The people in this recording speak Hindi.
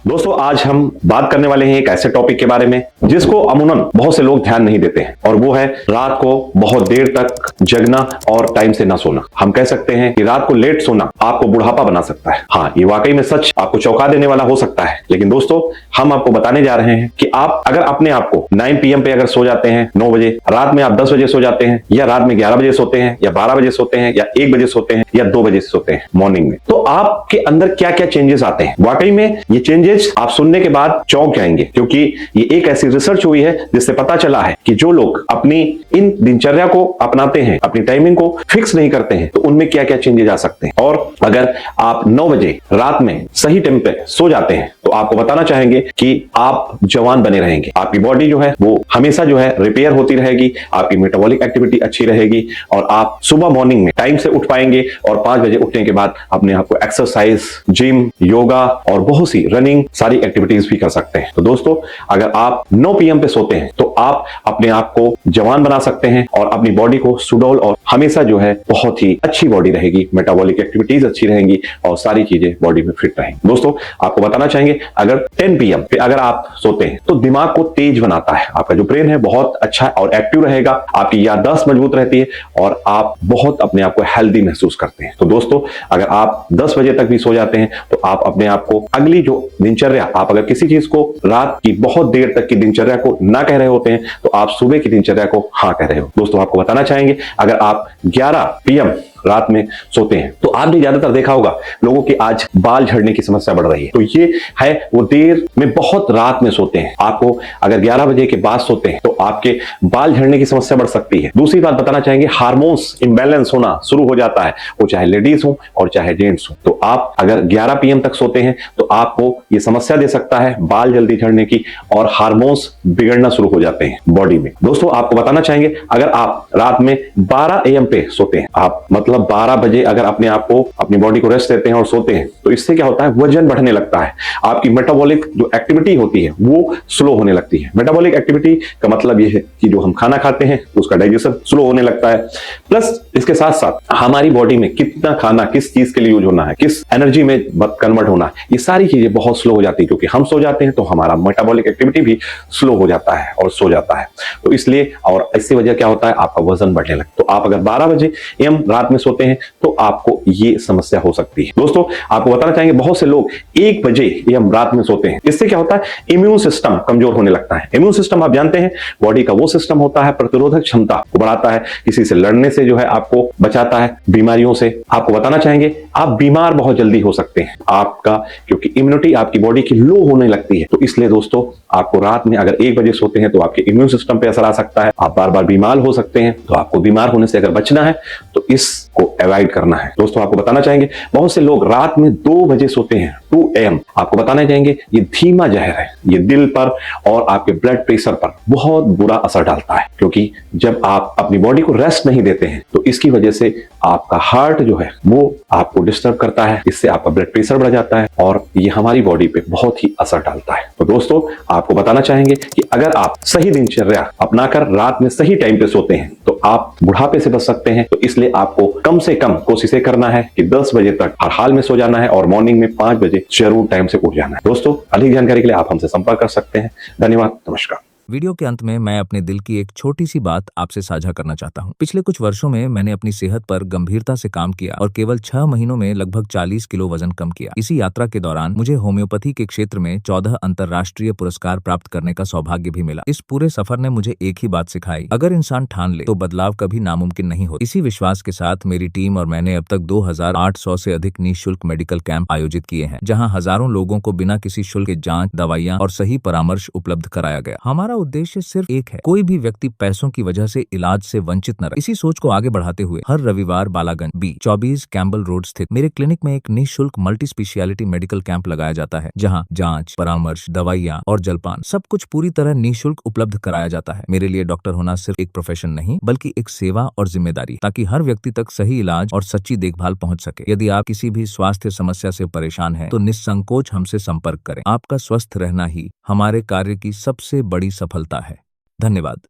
दोस्तों आज हम बात करने वाले हैं एक ऐसे टॉपिक के बारे में जिसको अमूमन बहुत से लोग ध्यान नहीं देते हैं और वो है रात को बहुत देर तक जगना और टाइम से ना सोना। हम कह सकते हैं कि रात को लेट सोना आपको बुढ़ापा बना सकता है। हाँ, ये वाकई में सच आपको चौंका देने वाला हो सकता है, लेकिन दोस्तों हम आपको बताने जा रहे हैं कि आप अगर अपने आप को 9 PM पे अगर सो जाते हैं 9 बजे, रात में आप 10 बजे सो जाते हैं या रात में 11 बजे सोते हैं या 12 बजे सोते हैं या 1 बजे सोते हैं या 2 बजे सोते हैं मॉर्निंग में, तो आपके अंदर क्या क्या चेंजेस आते हैं। वाकई में ये चेंजेस आप सुनने के बाद चौंक जाएंगे, क्योंकि ये एक ऐसी रिसर्च हुई है जिससे पता चला है कि जो लोग अपनी इन दिनचर्या को अपनाते हैं, अपनी टाइमिंग को फिक्स नहीं करते हैं, तो उनमें क्या क्या चेंजेस आ सकते हैं। और अगर आप 9 बजे रात में सही टाइम पे सो जाते हैं तो आपको बताना चाहेंगे कि आप जवान बने रहेंगे। आपकी बॉडी जो है वो हमेशा जो है रिपेयर होती रहेगी, आपकी मेटाबॉलिक एक्टिविटी अच्छी रहेगी और आप सुबह मॉर्निंग में टाइम से उठ पाएंगे और 5 बजे उठने के बाद अपने आप को एक्सरसाइज, जिम, योगा और बहुत सी रनिंग सारी एक्टिविटीज भी कर सकते हैं। तो दोस्तों अगर आप 9 PM पे सोते हैं तो आप अपने आप को जवान बना सकते हैं और अपनी बॉडी को सुडौल और हमेशा जो है बहुत ही अच्छी बॉडी रहेगी, मेटाबॉलिक एक्टिविटीज अच्छी रहेंगी और सारी चीजें बॉडी में फिट रहेंगी। दोस्तों आपको बताना चाहेंगे अगर 10 PM पे अगर आप सोते हैं तो दिमाग को तेज बनाता है, आपका जो ब्रेन है बहुत अच्छा और एक्टिव रहेगा, आपकी याददाश्त मजबूत रहती है और आप बहुत अपने आप को हेल्दी महसूस करते हैं। तो दोस्तों अगर आप 10 बजे तक भी सो जाते हैं तो आप अपने आप को अगली जो दिनचर्या, आप अगर किसी चीज को रात की बहुत देर तक की दिनचर्या को ना कह रहे होते हैं तो आप सुबह की दिनचर्या को हाँ कह रहे हो। दोस्तों आपको बताना चाहेंगे अगर आप 11 PM रात में सोते हैं तो आपने ज्यादातर देखा होगा लोगों की आज बाल झड़ने की समस्या बढ़ रही है, तो ये है वो देर में बहुत रात में सोते हैं। आपको अगर 11 बजे के बाद सोते हैं तो आपके बाल झड़ने की समस्या बढ़ सकती है। दूसरी बात बताना चाहेंगे, हार्मोन्स इम्बैलेंस होना शुरू हो जाता है, वो चाहे लेडीज हो और चाहे जेंट्स हो। तो आप अगर 11 PM तक सोते हैं तो आपको ये समस्या दे सकता है बाल जल्दी झड़ने की और हार्मोन्स बिगड़ना शुरू हो जाते हैं बॉडी में। दोस्तों आपको बताना चाहेंगे अगर आप रात में 12 AM पे सोते हैं, आप मतलब 12 बजे अगर अपने आप को, अपनी बॉडी को रेस्ट देते हैं और सोते हैं, तो इससे क्या होता है वजन बढ़ने लगता है, आपकी मेटाबॉलिक जो एक्टिविटी होती है वो स्लो होने लगती है। मेटाबॉलिक एक्टिविटी का मतलब ये है कि जो हम खाना खाते हैं उसका डाइजेशन स्लो होने लगता है, प्लस इसके साथ साथ हमारी बॉडी में कितना खाना किस चीज के लिए यूज होना है, किस एनर्जी में कन्वर्ट होना है, ये सारी चीजें बहुत स्लो हो जाती है, क्योंकि हम सो जाते हैं तो हमारा मेटाबॉलिक एक्टिविटी भी स्लो हो जाता है और सो जाता है। तो इसलिए और इसकी वजह क्या होता है, आपका वजन बढ़ने लगता है। तो आप अगर 12 बजे AM रात में सोते हैं तो आपको ये समस्या हो सकती है। दोस्तों आपको बताना चाहेंगे बहुत से लोग 1 बजे AM रात में सोते हैं, इससे क्या होता है इम्यून सिस्टम कमजोर होने लगता है। इम्यून सिस्टम आप जानते हैं बॉडी का वो सिस्टम होता है प्रतिरोधक क्षमता को बढ़ाता है, किसी से लड़ने से जो है आपको बचाता है, बीमारियों से। आपको बताना चाहेंगे आप बीमार बहुत जल्दी हो सकते हैं आपका, क्योंकि इम्यूनिटी आपकी बॉडी की लो होने लगती है। तो इसलिए दोस्तों आपको रात में अगर 1 बजे सोते हैं तो आपके इम्यून सिस्टम पे असर आ सकता है, आप बार बार बीमार हो सकते हैं। तो आपको बीमार होने से अगर बचना है तो इसको अवॉइड करना है। दोस्तों आपको बताना चाहेंगे बहुत से लोग रात में 2 बजे सोते हैं 2 AM। आपको बताना चाहेंगे ये धीमा जहर है, ये दिल पर और आपके ब्लड प्रेशर पर बहुत बुरा असर डालता है, क्योंकि जब आप अपनी बॉडी को रेस्ट नहीं देते हैं तो इसकी वजह से आपका हार्ट जो है वो आपको डिस्टर्ब करता है, इससे आपका ब्लड प्रेशर बढ़ जाता है और ये हमारी बॉडी पे बहुत ही असर डालता है। तो दोस्तों आपको बताना चाहेंगे कि अगर आप सही दिनचर्या अपनाकर रात में सही टाइम पे सोते हैं तो आप बुढ़ापे से बच सकते हैं। तो इसलिए आपको कम से कम कोशिशें करना है कि 10 बजे तक हर हाल में सो जाना है और मॉर्निंग में 5 बजे जरूर टाइम से उठ जाना है। दोस्तों अधिक जानकारी के लिए आप हमसे संपर्क कर सकते हैं। धन्यवाद, नमस्कार। वीडियो के अंत में मैं अपने दिल की एक छोटी सी बात आपसे साझा करना चाहता हूँ। पिछले कुछ वर्षों में मैंने अपनी सेहत पर गंभीरता से काम किया और केवल 6 महीनों में लगभग 40 किलो वजन कम किया। इसी यात्रा के दौरान मुझे होम्योपैथी के क्षेत्र में 14 अंतर्राष्ट्रीय पुरस्कार प्राप्त करने का सौभाग्य भी मिला। इस पूरे सफर ने मुझे एक ही बात सिखाई, अगर इंसान ठान ले तो बदलाव कभी नामुमकिन नहीं होता। इसी विश्वास के साथ मेरी टीम और मैंने अब तक 2800 से अधिक निःशुल्क मेडिकल कैंप आयोजित किए हैं, जहाँ हजारों लोगों को बिना किसी शुल्क के जाँच, दवाइयाँ और सही परामर्श उपलब्ध कराया गया। हमारा उद्देश्य सिर्फ एक है, कोई भी व्यक्ति पैसों की वजह से इलाज से वंचित न रहे। इसी सोच को आगे बढ़ाते हुए हर रविवार बालागंज B24 कैम्बल रोड स्थित मेरे क्लिनिक में एक निःशुल्क मल्टी स्पेशियलिटी मेडिकल कैंप लगाया जाता है, जहां जांच, परामर्श, दवाइयां और जलपान सब कुछ पूरी तरह निःशुल्क उपलब्ध कराया जाता है। मेरे लिए डॉक्टर होना सिर्फ एक प्रोफेशन नहीं बल्कि एक सेवा और जिम्मेदारी, ताकि हर व्यक्ति तक सही इलाज और सच्ची देखभाल पहुंच सके। यदि आप किसी भी स्वास्थ्य समस्या से परेशान हैं, तो निसंकोच हमसे संपर्क करें। आपका स्वस्थ रहना ही हमारे कार्य की सबसे बड़ी सफलता है। धन्यवाद।